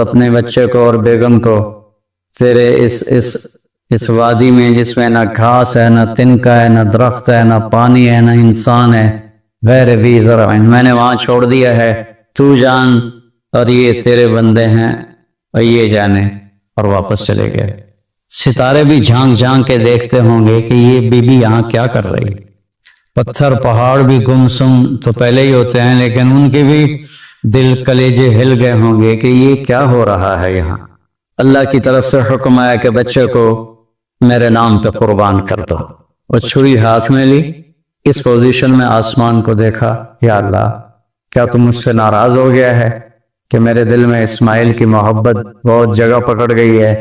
اپنے بچے کو اور بیگم کو تیرے اس وادی میں جس میں نہ گھاس ہے، نہ تنکا ہے، نہ درخت ہے، نہ پانی ہے، نہ انسان ہے، غیر ذی زرع، میں نے وہاں چھوڑ دیا ہے، تو جان اور یہ تیرے بندے ہیں اور یہ جانے، اور واپس چلے گئے۔ ستارے بھی جھانک جھانک کے دیکھتے ہوں گے کہ یہ بی بی یہاں کیا کر رہی۔ پتھر پہاڑ بھی گمسم تو پہلے ہی ہوتے ہیں، لیکن ان کے بھی دل کلیجے ہل گئے ہوں گے کہ یہ کیا ہو رہا ہے یہاں۔ اللہ کی طرف سے حکم آیا کہ بچے کو میرے نام پہ قربان کر دو۔ وہ چھری ہاتھ میں لی، اس پوزیشن میں آسمان کو دیکھا، یا اللہ کیا تم مجھ سے ناراض ہو گیا ہے کہ میرے دل میں اسماعیل کی محبت بہت جگہ پکڑ گئی ہے؟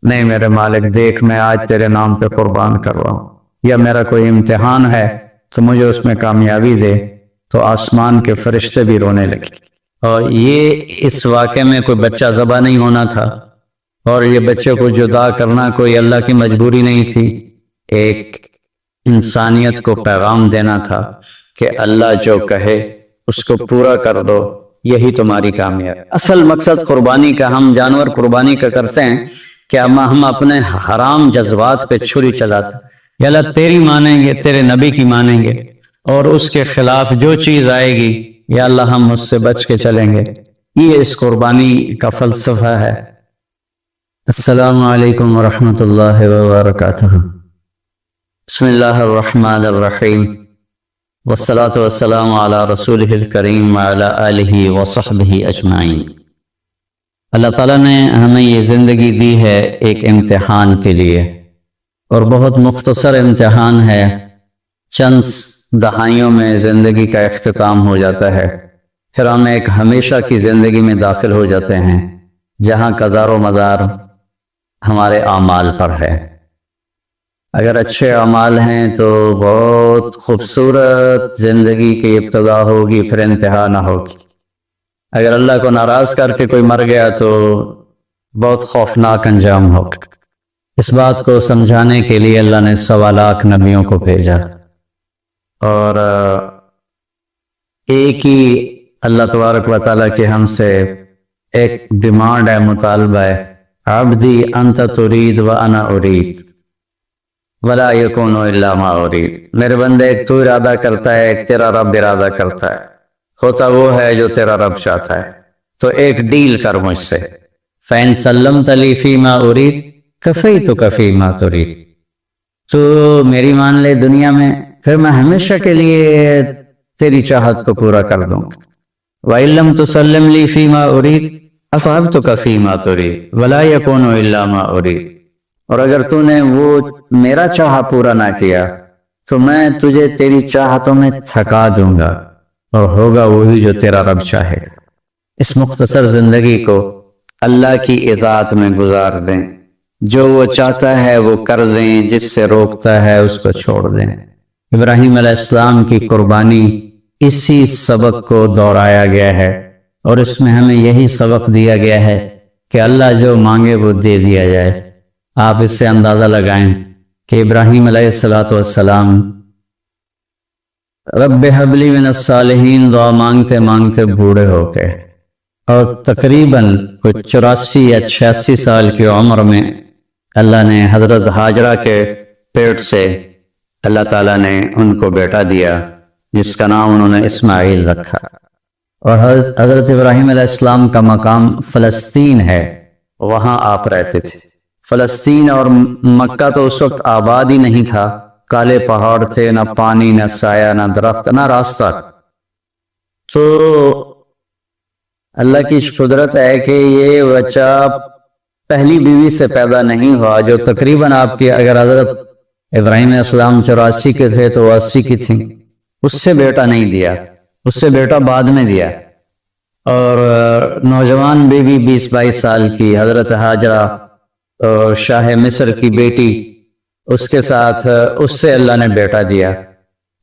نہیں میرے مالک، دیکھ میں آج تیرے نام پہ قربان کر رہا ہوں، یا میرا کوئی امتحان ہے تو مجھے اس میں کامیابی دے۔ تو آسمان کے فرشتے بھی رونے لگے۔ اور یہ اس واقعے میں کوئی بچہ ذبح نہیں ہونا تھا، اور یہ بچے کو جدا کرنا کوئی اللہ کی مجبوری نہیں تھی، ایک انسانیت کو پیغام دینا تھا کہ اللہ جو کہے اس کو پورا کر دو، یہی تمہاری کامیابی۔ اصل مقصد قربانی کا، ہم جانور قربانی کا کرتے ہیں کہ ہم اپنے حرام جذبات پہ چھری چلاتے، یا اللہ تیری مانیں گے، تیرے نبی کی مانیں گے، اور اس کے خلاف جو چیز آئے گی یا اللہ ہم اس سے بچ کے چلیں گے۔ یہ اس قربانی کا فلسفہ ہے۔ السلام علیکم ورحمۃ اللہ وبرکاتہ۔ بسم اللہ الرحمن الرحیم، والصلاة والسلام علی رسولہ الکریم وعلی آلہ وصحبہ اجمعین۔ اللہ تعالیٰ نے ہمیں یہ زندگی دی ہے ایک امتحان کے لیے، اور بہت مختصر امتحان ہے، چند دہائیوں میں زندگی کا اختتام ہو جاتا ہے، پھر ہم ایک ہمیشہ کی زندگی میں داخل ہو جاتے ہیں جہاں کا دار و مدار ہمارے اعمال پر ہے۔ اگر اچھے اعمال ہیں تو بہت خوبصورت زندگی کی ابتدا ہوگی، پھر انتہا نہ ہوگی۔ اگر اللہ کو ناراض کر کے کوئی مر گیا تو بہت خوفناک انجام ہوگا۔ اس بات کو سمجھانے کے لیے اللہ نے 1.25 لاکھ نبیوں کو بھیجا، اور ایک ہی اللہ تبارک و تعالیٰ کی ہم سے ایک ڈیمانڈ ہے، مطالبہ ہے، عبدی انت ترید و انا ارید ولا یکون الا ما ارید۔ میرے بندے، ایک تو ارادہ کرتا ہے، ایک تیرا رب ارادہ کرتا ہے، ہوتا وہ ہے جو تیرا رب چاہتا ہے، تو ایک ڈیل کر مجھ سے۔ فَإِن سَلَّمْتَ لِي فِي مَا أُرِيدُ كَفَيْتُكَ فِي مَا تُرِيدُ، تو میری مان لے دنیا میں، پھر میں ہمیشہ کے لیے تیری چاہت کو پورا کر دوں گا۔ وَإِن لَمْ تُسَلِّمْ لِي فِي مَا أُرِيدُ أَفَعَلْتُكَ فِي مَا تُرِيدُ وَلَا يَكُونُ إِلَّا مَا أُرِيدُ، اور اگر تو نے وہ میرا چاہا پورا نہ کیا تو میں تجھے تیری چاہتوں میں تھکا دوں گا، اور ہوگا وہی جو تیرا رب چاہے گا۔ اس مختصر زندگی کو اللہ کی اطاعت میں گزار دیں، جو وہ چاہتا ہے وہ کر دیں، جس سے روکتا ہے اس کو چھوڑ دیں۔ ابراہیم علیہ السلام کی قربانی اسی سبق کو دہرایا گیا ہے، اور اس میں ہمیں یہی سبق دیا گیا ہے کہ اللہ جو مانگے وہ دے دیا جائے۔ آپ اس سے اندازہ لگائیں کہ ابراہیم علیہ السلام رب ہب لی من الصالحین دعا مانگتے مانگتے بوڑھے ہو گئے، اور تقریباً 84 یا 86 سال کی عمر میں اللہ نے حضرت ہاجرہ کے پیٹ سے اللہ تعالیٰ نے ان کو بیٹا دیا، جس کا نام انہوں نے اسماعیل رکھا۔ اور حضرت ابراہیم علیہ السلام کا مقام فلسطین ہے، وہاں آپ رہتے تھے۔ فلسطین اور مکہ تو اس وقت آباد ہی نہیں تھا، کالے پہاڑ تھے، نہ پانی، نہ سایہ، نہ درخت، نہ راستہ۔ تو اللہ کی قدرت ہے کہ یہ بچہ پہلی بیوی سے پیدا نہیں ہوا، جو تقریباً آپ کی، اگر حضرت ابراہیم علیہ السلام 84 کے تھے تو 80 کی تھیں، اس سے بیٹا نہیں دیا، اس سے بیٹا بعد میں دیا۔ اور نوجوان بیوی 20-22 سال کی حضرت ہاجرہ، شاہ مصر کی بیٹی، اس کے ساتھ اس سے اللہ نے بیٹا دیا۔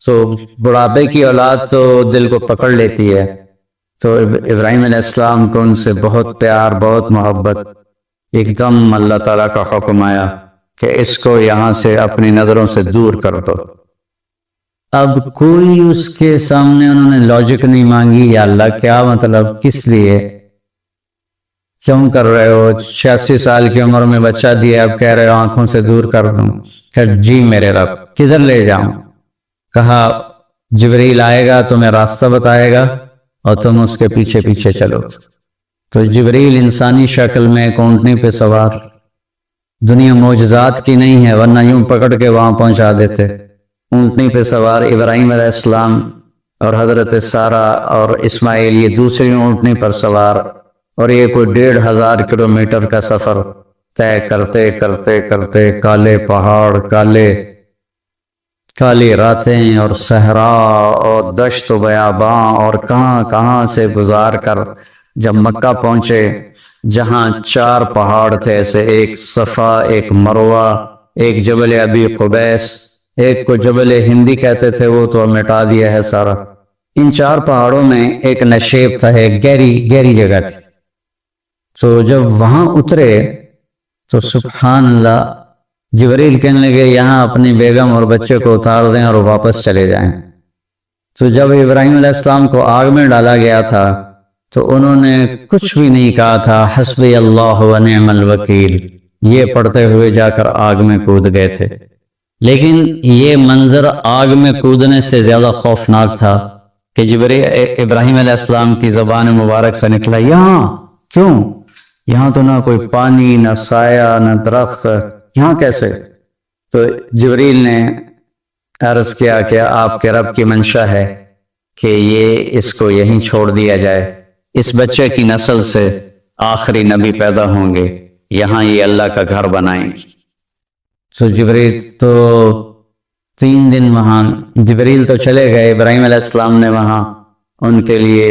تو بڑھاپے کی اولاد تو دل کو پکڑ لیتی ہے، تو ابراہیم علیہ السلام کو ان سے بہت پیار، بہت محبت۔ ایک دم اللہ تعالیٰ کا حکم آیا کہ اس کو یہاں سے اپنی نظروں سے دور کر دو۔ اب کوئی اس کے سامنے انہوں نے لاجک نہیں مانگی، یا اللہ کیا مطلب، کس لیے؟ کیوں کر رہے ہو؟ 86 سال کی عمر میں بچہ دیا، اب کہہ رہے ہو آنکھوں سے دور کر دوں؟ کہ جی میرے رب، کدھر لے جاؤں؟ کہا جبریل آئے گا، تمہیں راستہ بتائے گا اور تم اس کے پیچھے پیچھے چلو۔ تو جبریل انسانی شکل میں ایک اونٹنی پہ سوار، دنیا معجزات کی نہیں ہے ورنہ یوں پکڑ کے وہاں پہنچا دیتے، اونٹنی پہ سوار ابراہیم علیہ السلام اور حضرت سارہ اور اسماعیل یہ دوسری اونٹنی پر سوار، اور یہ کوئی 1500 کلومیٹر کا سفر طے کرتے کرتے کرتے کالے پہاڑ، کالی راتیں اور صحرا اور دشت و بیاباں اور کہاں کہاں سے گزار کر جب مکہ پہنچے، جہاں 4 پہاڑ تھے، ایسے ایک صفا، ایک مروہ، ایک جبل ابی قبیس، ایک کو جبل ہندی کہتے تھے، وہ تو مٹا دیا ہے سارا۔ ان 4 پہاڑوں میں ایک نشیب تھا، ایک گہری جگہ تھی۔ تو جب وہاں اترے تو سبحان اللہ، جبریل کہنے لگے یہاں اپنی بیگم اور بچے کو اتار دیں اور واپس چلے جائیں۔ تو جب ابراہیم علیہ السلام کو آگ میں ڈالا گیا تھا تو انہوں نے کچھ بھی نہیں کہا تھا، حسبی اللہ و نعم الوکیل، یہ پڑھتے ہوئے جا کر آگ میں کود گئے تھے۔ لیکن یہ منظر آگ میں کودنے سے زیادہ خوفناک تھا کہ ابراہیم علیہ السلام کی زبان مبارک سے نکلا، یہاں کیوں؟ یہاں تو نہ کوئی پانی، نہ سایہ، نہ درخت، یہاں کیسے؟ تو جبریل نے عرض کیا کہ آپ کے رب کی منشا ہے کہ یہ اس کو یہیں چھوڑ دیا جائے، اس بچے کی نسل سے آخری نبی پیدا ہوں گے، یہاں یہ اللہ کا گھر بنائیں گے۔ تو جبریل تو 3 دن وہاں، جبریل تو چلے گئے، ابراہیم علیہ السلام نے وہاں ان کے لیے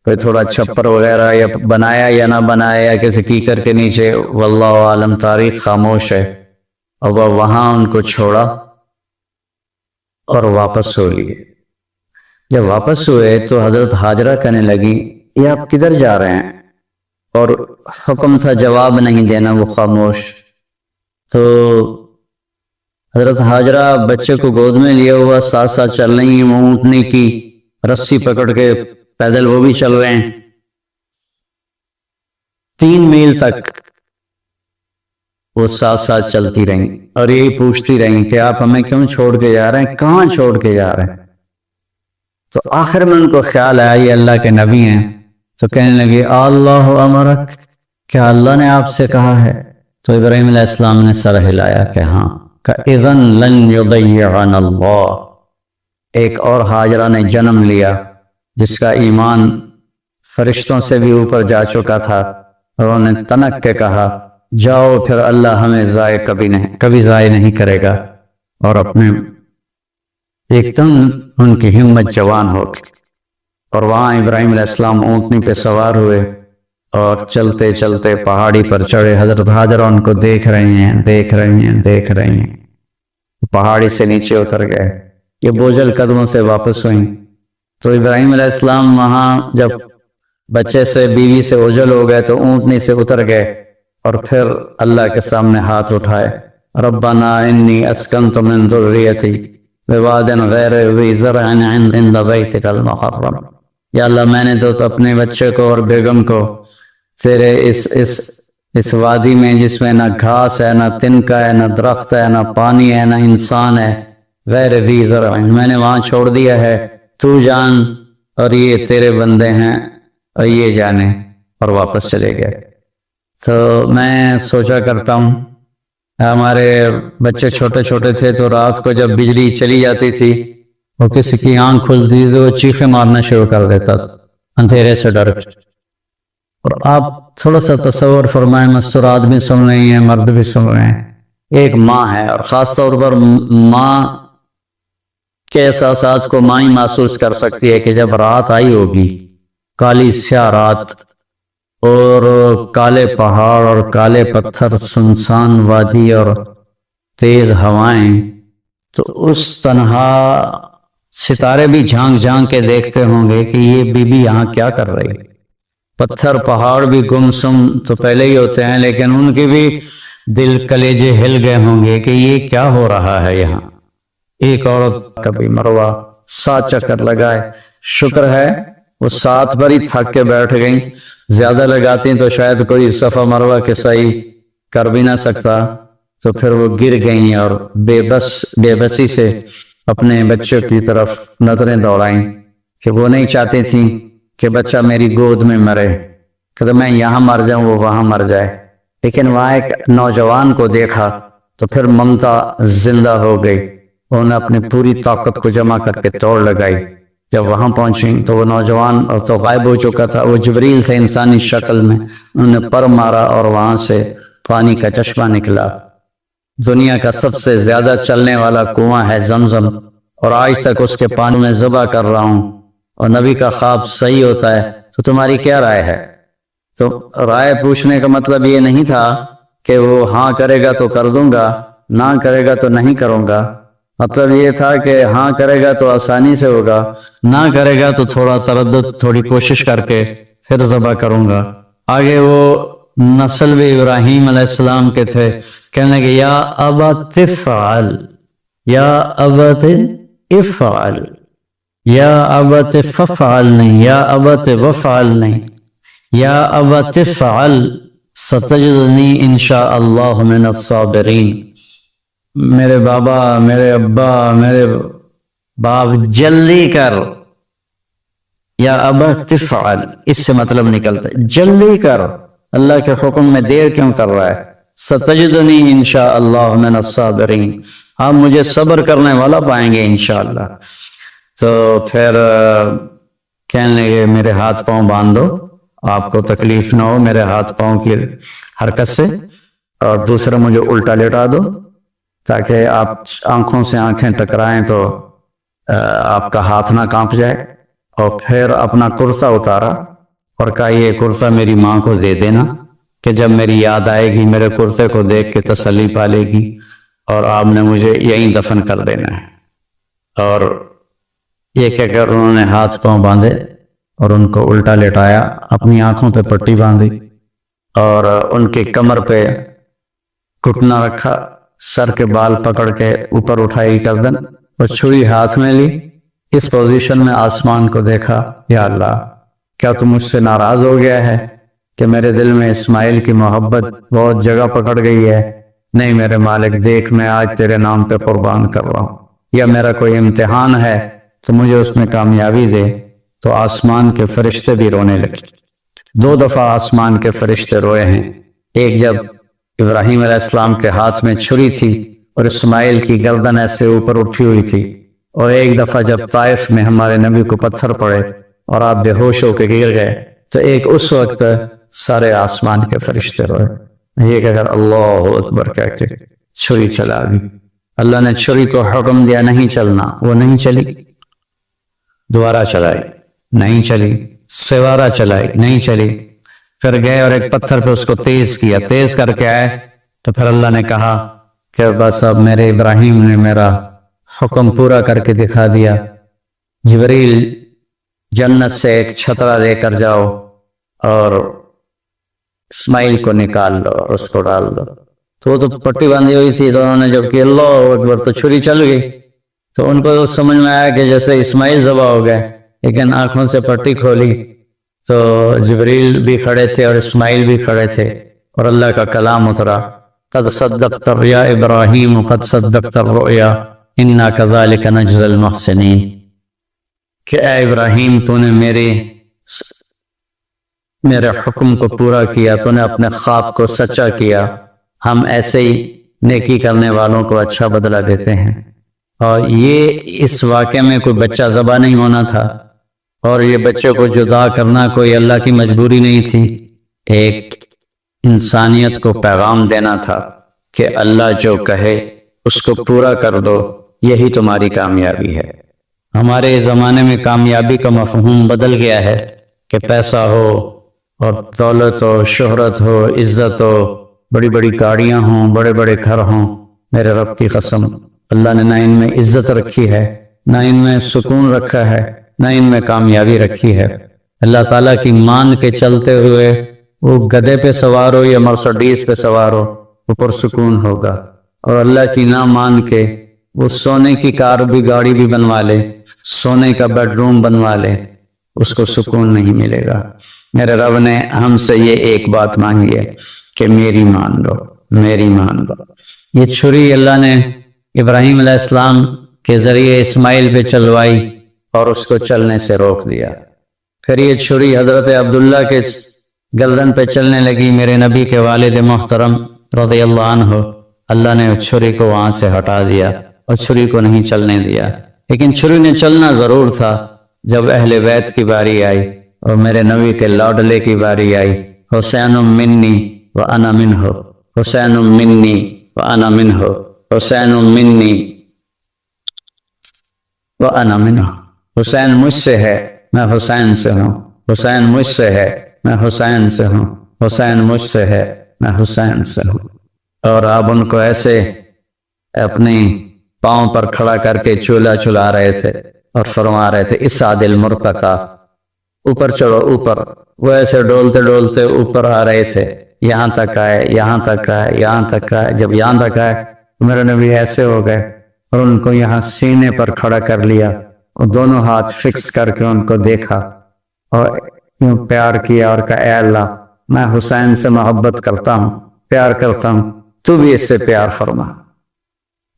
کوئی تھوڑا چھپر وغیرہ یا بنایا یا نہ بنایا، یا کسی کیکر کے نیچے، واللہ عالم، تاریخ خاموش ہے، اور وہ وہاں ان کو چھوڑا اور واپس ہو لیے۔ جب واپس ہوئے تو حضرت ہاجرہ کہنے لگی یہ آپ کدھر جا رہے ہیں؟ اور حکم تھا جواب نہیں دینا، وہ خاموش۔ تو حضرت ہاجرہ بچے کو گود میں لیا ہوا ساتھ ساتھ چل رہی ہیں، وہ اونٹنی کی رسی پکڑ کے پیدل وہ بھی چل رہے ہیں 3 میل تک، وہ ساتھ ساتھ چلتی رہیں اور یہی پوچھتی رہیں کہ آپ ہمیں کیوں چھوڑ کے جا رہے ہیں، کہاں چھوڑ کے جا رہے ہیں؟ تو آخر میں ان کو خیال آیا یہ اللہ کے نبی ہیں، تو کہنے لگے اللہ امرک، کیا اللہ نے آپ سے کہا ہے؟ تو ابراہیم علیہ السلام نے سر ہلایا کہ ہاں، کہ اذن لن یضیعنا اللہ۔ ایک اور ہاجرہ نے جنم لیا جس کا ایمان فرشتوں سے بھی اوپر جا چکا تھا، اور انہوں نے تنک کے کہا جاؤ پھر اللہ ہمیں کبھی ضائع نہیں کرے گا، اور اپنے ایک دم ان کی ہمت جوان ہو گئی، اور وہاں ابراہیم علیہ السلام اونٹنی پہ سوار ہوئے اور چلتے چلتے پہاڑی پر چڑھے۔ حضرت ہاجرہ ان کو دیکھ رہی ہیں، پہاڑی سے نیچے اتر گئے، یہ بوجھل قدموں سے واپس ہوئیں۔ تو ابراہیم علیہ السلام وہاں جب بچے سے، بیوی سے اوجھل ہو گئے تو اونٹنی سے اتر گئے، اور پھر اللہ کے سامنے ہاتھ اٹھائے، ربنا انی اسکنت من ذریتی بواد غیر ذی زرع عند بیتک المحرم، یا اللہ میں نے تو اپنے بچے کو اور بیگم کو تیرے اس وادی میں جس میں نہ گھاس ہے، نہ تنکا ہے، نہ درخت ہے، نہ پانی ہے، نہ انسان ہے، غیر ذی زرع، میں نے وہاں چھوڑ دیا ہے، تو جان اور یہ تیرے بندے ہیں اور یہ جانے، اور واپس چلے گئے۔ تو میں سوچا کرتا ہوں، ہمارے بچے چھوٹے چھوٹے تھے تو رات کو جب بجلی چلی جاتی تھی اور کسی کی آنکھ کھلتی تھی تو وہ چیخیں مارنا شروع کر دیتا تھا اندھیرے سے ڈر کے۔ اور آپ تھوڑا سا تصور فرمائیں، مستورات بھی سن رہی ہیں، مرد بھی سن رہے ہیں، ایک ماں ہے، اور خاص طور پر ماں کے احساسات کو ماں ہی محسوس کر سکتی ہے کہ جب رات آئی ہوگی، کالی سیاہ رات اور کالے پہاڑ اور کالے پتھر، سنسان وادی اور تیز ہوائیں، تو اس تنہا ستارے بھی جھانک جھانک کے دیکھتے ہوں گے کہ یہ بی بی یہاں کیا کر رہی۔ پتھر پہاڑ بھی گمسم تو پہلے ہی ہوتے ہیں، لیکن ان کے بھی دل کلیجے ہل گئے ہوں گے کہ یہ کیا ہو رہا ہے یہاں۔ ایک عورت کبھی مروہ 7 چکر لگائے، شکر ہے وہ 7 بار ہی تھک کے بیٹھ گئیں، زیادہ لگاتی تو شاید کوئی صفا مروہ کے صحیح کر بھی نہ سکتا، تو پھر وہ گر گئیں اور بے بسی سے اپنے بچے کی طرف نظریں دوڑائیں کہ وہ نہیں چاہتی تھیں کہ بچہ میری گود میں مرے، کہ میں یہاں مر جاؤں وہ وہاں مر جائے۔ لیکن وہاں ایک نوجوان کو دیکھا تو پھر ممتا زندہ ہو گئی، انہوں نے اپنی پوری طاقت کو جمع کر کے توڑ لگائی۔ جب وہاں پہنچیں تو وہ نوجوان اور تو غائب ہو چکا تھا، وہ جبریل تھے انسانی شکل میں، انہوں نے پر مارا اور وہاں سے پانی کا چشمہ نکلا۔ دنیا کا سب سے زیادہ چلنے والا کنواں ہے زمزم، اور آج تک اس کے پانی میں ذبح کر رہا ہوں، اور نبی کا خواب صحیح ہوتا ہے، تو تمہاری کیا رائے ہے؟ تو رائے پوچھنے کا مطلب یہ نہیں تھا کہ وہ ہاں کرے گا تو کر دوں گا، نہ کرے گا تو نہیں کروں گا، مطلب یہ تھا کہ ہاں کرے گا تو آسانی سے ہوگا، نہ کرے گا تو تھوڑا تردد، تھوڑی کوشش کر کے پھر ذبح کروں گا۔ آگے وہ نسل بھی ابراہیم علیہ السلام کے تھے، کہنے کہ یا ابت افعل، یا ابت افعل، یا ابت ففعل نہیں، یا ابت وفعل نہیں، یا ابت افعل ستجدنی انشاءاللہ من الصابرین۔ میرے بابا، میرے ابا، میرے باپ، جلدی کر، یا ابت افعل، اس سے مطلب نکلتا ہے جلدی کر، اللہ کے حکم میں دیر کیوں کر رہا ہے؟ ستجدنی انشاءاللہ من الصابرین، آپ مجھے صبر کرنے والا پائیں گے انشاءاللہ۔ تو پھر کہنے لگے میرے ہاتھ پاؤں باندھ دو، آپ کو تکلیف نہ ہو میرے ہاتھ پاؤں کی حرکت سے، اور دوسرا مجھے الٹا لٹا دو تاکہ آپ آنکھوں سے آنکھیں ٹکرائیں تو آپ کا ہاتھ نہ کانپ جائے۔ اور پھر اپنا کرتا اتارا اور کہا یہ کرتا میری ماں کو دے دینا، کہ جب میری یاد آئے گی میرے کرتے کو دیکھ کے تسلی پالے گی، اور آپ نے مجھے یہیں دفن کر دینا ہے۔ اور یہ کہہ کر انہوں نے ہاتھ پاؤں باندھے اور ان کو الٹا لٹایا، اپنی آنکھوں پہ پٹی باندھی اور ان کی کمر پہ گھٹنا رکھا، سر کے بال پکڑ کے اوپر اٹھائی گردن اور چھری ہاتھ میں لی، اس پوزیشن میں آسمان کو دیکھا، یا اللہ کیا تو مجھ سے ناراض ہو گیا ہے کہ میرے دل میں اسماعیل کی محبت بہت جگہ پکڑ گئی ہے؟ نہیں میرے مالک، دیکھ میں آج تیرے نام پہ قربان کر رہا ہوں، یا میرا کوئی امتحان ہے تو مجھے اس میں کامیابی دے۔ تو آسمان کے فرشتے بھی رونے لگے، 2 دفعہ آسمان کے فرشتے روئے ہیں، ایک جب ابراہیم علیہ السلام کے ہاتھ میں چھری تھی اور اسماعیل کی گردن ایسے اوپر اٹھی ہوئی تھی، اور ایک دفعہ جب طائف میں ہمارے نبی کو پتھر پڑے اور آپ بے ہوش ہو کے گر گئے، تو ایک اس وقت سارے آسمان کے فرشتے روئے۔ یہ کہ اگر اللہ اکبر کہہ کے چھری چلا دی، اللہ نے چھری کو حکم دیا نہیں چلنا، وہ نہیں چلی، دوبارہ چلائی نہیں چلی، سوارہ چلائی نہیں چلی، پھر گئے اور ایک پتھر پہ اس کو تیز کیا، تیز کر کے آئے تو پھر اللہ نے کہا کہ بس اب میرے ابراہیم نے میرا حکم پورا کر کے دکھا دیا، جبریل جنت سے ایک چھترا لے کر جاؤ اور اسماعیل کو نکال لو اور اس کو ڈال دو۔ تو وہ تو پٹی باندھی ہوئی تھی، تو انہوں نے جب کہ اللہ اکبر تو چھری چل گئی، تو ان کو سمجھ میں آیا کہ جیسے اسماعیل ذبح ہو گئے، لیکن آنکھوں سے پٹی کھولی تو جبریل بھی کھڑے تھے اور اسماعیل بھی کھڑے تھے، اور اللہ کا کلام اترا، قد صدقت یا ابراہیم قد صدقت الرؤیا انا کذالک نجزی المحسنین، کہ اے ابراہیم تو نے میرے حکم کو پورا کیا، تو نے اپنے خواب کو سچا کیا، ہم ایسے ہی نیکی کرنے والوں کو اچھا بدلہ دیتے ہیں۔ اور یہ اس واقعے میں کوئی بچہ ذبح نہیں ہونا تھا، اور یہ بچے کو جدا کرنا کوئی اللہ کی مجبوری نہیں تھی، ایک انسانیت کو پیغام دینا تھا کہ اللہ جو کہے اس کو پورا کر دو، یہی تمہاری کامیابی ہے۔ ہمارے زمانے میں کامیابی کا مفہوم بدل گیا ہے کہ پیسہ ہو اور دولت ہو، شہرت ہو، عزت ہو، بڑی بڑی گاڑیاں ہوں، بڑے بڑے گھر ہوں۔ میرے رب کی قسم، اللہ نے نہ ان میں عزت رکھی ہے، نہ ان میں سکون رکھا ہے، نہ ان میں کامیابی رکھی ہے۔ اللہ تعالیٰ کی مان کے چلتے ہوئے وہ گدھے پہ سوار ہو یا مرسڈیز پہ سوار ہو، وہ پرسکون ہوگا، اور اللہ کی نہ مان کے وہ سونے کی کار بھی، گاڑی بھی بنوا لے، سونے کا بیڈ روم بنوا لے، اس کو سکون نہیں ملے گا۔ میرے رب نے ہم سے یہ ایک بات مانگی ہے کہ میری مان لو، میری مان لو۔ یہ چھری اللہ نے ابراہیم علیہ السلام کے ذریعے اسماعیل پہ چلوائی اور اس کو چلنے سے روک دیا۔ پھر یہ چھری حضرت عبداللہ کے گردن پہ چلنے لگی، میرے نبی کے والد محترم رضی اللہ عنہ۔ اللہ نے چھری کو وہاں سے ہٹا دیا اور چھری کو نہیں چلنے دیا، لیکن چھری نے چلنا ضرور تھا۔ جب اہل بیت کی باری آئی اور میرے نبی کے لاڈلے کی باری آئی، حسین منی وانا منہ، حسین منی وانا منہ، حسین منی وانا منہ، حسین مجھ سے ہے میں حسین سے ہوں، حسین مجھ سے ہے میں حسین سے ہوں، حسین مجھ سے ہے میں حسین سے ہوں۔ اور آپ ان کو ایسے اپنی پاؤں پر کھڑا کر کے چولا چلا رہے تھے اور فرما رہے تھے اس عادل مرتقا، اوپر چڑھو اوپر۔ وہ ایسے ڈولتے ڈولتے اوپر آ رہے تھے، یہاں تک آئے، یہاں تک آئے، یہاں تک آئے۔ جب یہاں تک آئے تو میرے نبی ایسے ہو گئے اور ان کو یہاں سینے پر کھڑا کر لیا اور دونوں ہاتھ فکس کر کے ان کو دیکھا اور یوں پیار کیا اور کہا، اے اللہ میں حسین سے محبت کرتا ہوں، پیار کرتا ہوں، تو بھی اس سے پیار فرما۔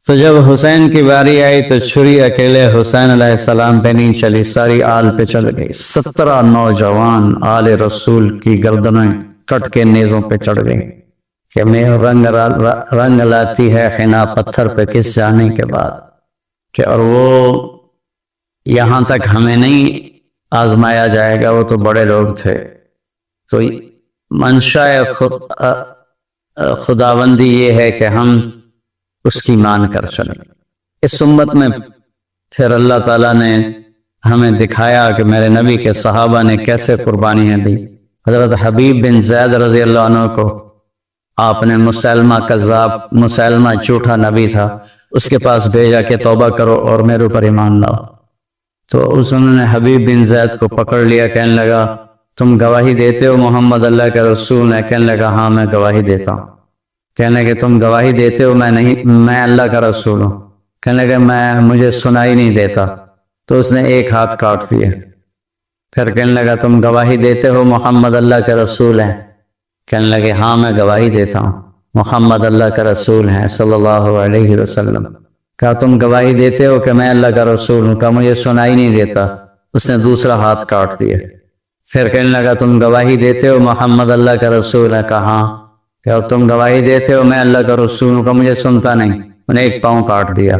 تو جب حسین کی باری آئی تو چھری اکیلے حسین علیہ السلام پہ نہیں چلی، ساری آل پہ چل گئی۔ 17 نوجوان آل رسول کی گردنیں کٹ کے نیزوں پہ چڑھ گئی کہ میں رنگ لاتی ہے خنا پتھر پہ کس جانے کے بعد کہ اور وہ یہاں تک ہمیں نہیں آزمایا جائے گا، وہ تو بڑے لوگ تھے۔ تو منشاء خداوندی یہ ہے کہ ہم اس کی مان کر چلیں۔ اس امت میں پھر اللہ تعالیٰ نے ہمیں دکھایا کہ میرے نبی کے صحابہ نے کیسے قربانیاں دی۔ حضرت حبیب بن زید رضی اللہ عنہ کو آپ نے مسلمہ کذاب، مسلمہ جھوٹا نبی تھا، اس کے پاس بھیجا کہ توبہ کرو اور میرے اوپر ایمان لاؤ۔ تو انہوں نے حبیب بن زید کو پکڑ لیا، کہنے لگا تم گواہی دیتے ہو محمد اللہ کے رسول ہیں؟ کہنے لگا ہاں میں گواہی دیتا ہوں۔ کہنے لگے تم گواہی دیتے ہو میں اللہ کا رسول ہوں؟ کہنے لگے مجھے سنائی نہیں دیتا۔ تو اس نے ایک ہاتھ کاٹ دیا۔ پھر کہنے لگا تم گواہی دیتے ہو محمد اللہ کے رسول ہیں؟ کہنے لگے ہاں میں گواہی دیتا ہوں، محمد اللہ کا رسول ہیں صلی اللہ علیہ وسلم۔ کہا تم گواہی دیتے ہو کہ میں اللہ کا رسول ہوں؟ کہا مجھے سنائی نہیں دیتا۔ اس نے دوسرا ہاتھ کاٹ دیا۔ پھر کہنے لگا تم گواہی دیتے ہو محمد اللہ کا رسول ہے؟ کہا ہاں۔ کہ تم گواہی دیتے ہو میں اللہ کا رسول ہوں؟ کہ مجھے سنتا نہیں۔ انہیں ایک پاؤں کاٹ دیا۔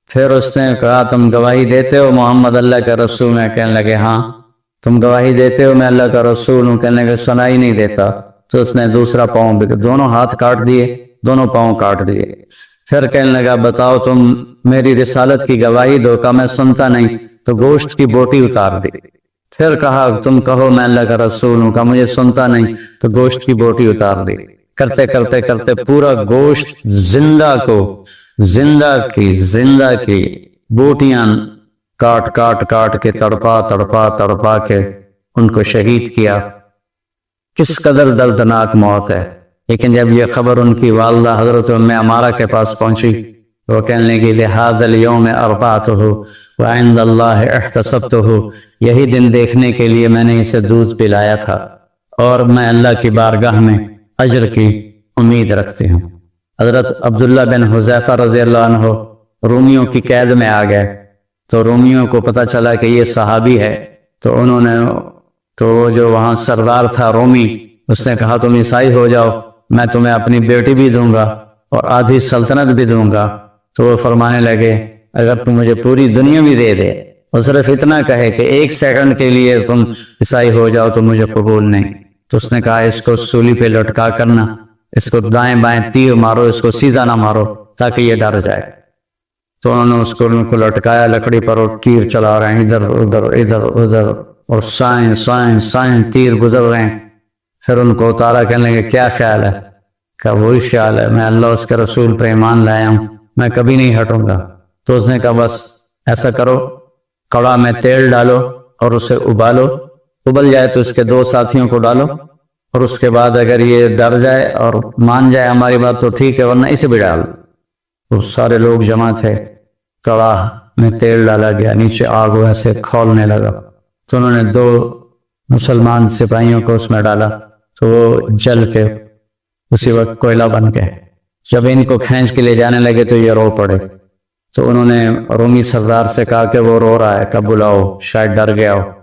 پھر اس نے کہا تم گواہی دیتے ہو محمد اللہ کا رسول ہے؟ کہنے لگے ہاں۔ تم گواہی دیتے ہو میں اللہ کا رسول ہوں؟ کہنے لگے سنائی نہیں دیتا۔ تو اس نے دوسرا پاؤں بھی، دونوں ہاتھ کاٹ دیے، دونوں پاؤں کاٹ دیے۔ پھر کہنے لگا بتاؤ تم میری رسالت کی گواہی دو۔ کہا میں سنتا نہیں۔ تو گوشت کی بوٹی اتار دی۔ پھر کہا تم کہو میں اللہ کا رسول ہوں؟ کہا مجھے سنتا نہیں۔ تو گوشت کی بوٹی اتار دی۔ کرتے کرتے کرتے پورا گوشت زندہ کی بوٹیاں کاٹ کاٹ کے تڑپا کے ان کو شہید کیا۔ کس قدر دردناک موت ہے۔ لیکن جب یہ خبر ان کی والدہ حضرت ام عمارہ کے پاس پہنچی، وہ کہنے لگی لہذا اليوم اربعتہ وعند اللہ احتسبتہ، یہی دن دیکھنے کے لیے میں نے اسے دودھ پلایا تھا اور میں اللہ کی بارگاہ میں اجر کی امید رکھتی ہوں۔ حضرت عبداللہ بن حذیفہ رضی اللہ عنہ رومیوں کی قید میں آ گئے، تو رومیوں کو پتہ چلا کہ یہ صحابی ہے، تو انہوں نے وہ جو وہاں سردار تھا رومی، اس نے کہا تم عیسائی ہو جاؤ، میں تمہیں اپنی بیٹی بھی دوں گا اور آدھی سلطنت بھی دوں گا۔ تو وہ فرمانے لگے اگر تم مجھے پوری دنیا بھی دے دے اور صرف اتنا کہے کہ 1 سیکنڈ کے لیے تم عیسائی ہو جاؤ تو مجھے قبول نہیں۔ تو اس نے کہا اس کو سولی پہ لٹکا کرنا، اس کو دائیں بائیں تیر مارو، اس کو سیدھا نہ مارو تاکہ یہ ڈر جائے۔ تو انہوں نے ان کو لٹکایا لکڑی پر اور تیر چلا رہے ہیں ادھر ادھر اور سائیں تیر گزر رہے ہیں۔ پھر ان کو اتارا، کہنے لگے کیا خیال ہے؟ کہا وہی خیال ہے، میں اللہ اس کے رسول پر ایمان لایا ہوں، میں کبھی نہیں ہٹوں گا۔ تو اس نے کہا بس ایسا کرو، کڑا میں تیل ڈالو اور اسے ابالو، ابل جائے تو اس کے 2 ساتھیوں کو ڈالو، اور اس کے بعد اگر یہ ڈر جائے اور مان جائے ہماری بات تو ٹھیک ہے، ورنہ اسے بھی ڈال۔ تو سارے لوگ جمع تھے، کڑا میں تیل ڈالا گیا، نیچے آگ ویسے کھولنے لگا۔ تو انہوں نے 2 مسلمان سپاہیوں کو اس میں ڈالا تو وہ جل کے اسی وقت کوئلہ بن گئے۔ جب ان کو کھینچ کے لے جانے لگے تو یہ رو پڑے، تو انہوں نے رومی سردار سے کہا کہ وہ رو رہا ہے، کہ بلاؤ، شاید ڈر گیا ہو۔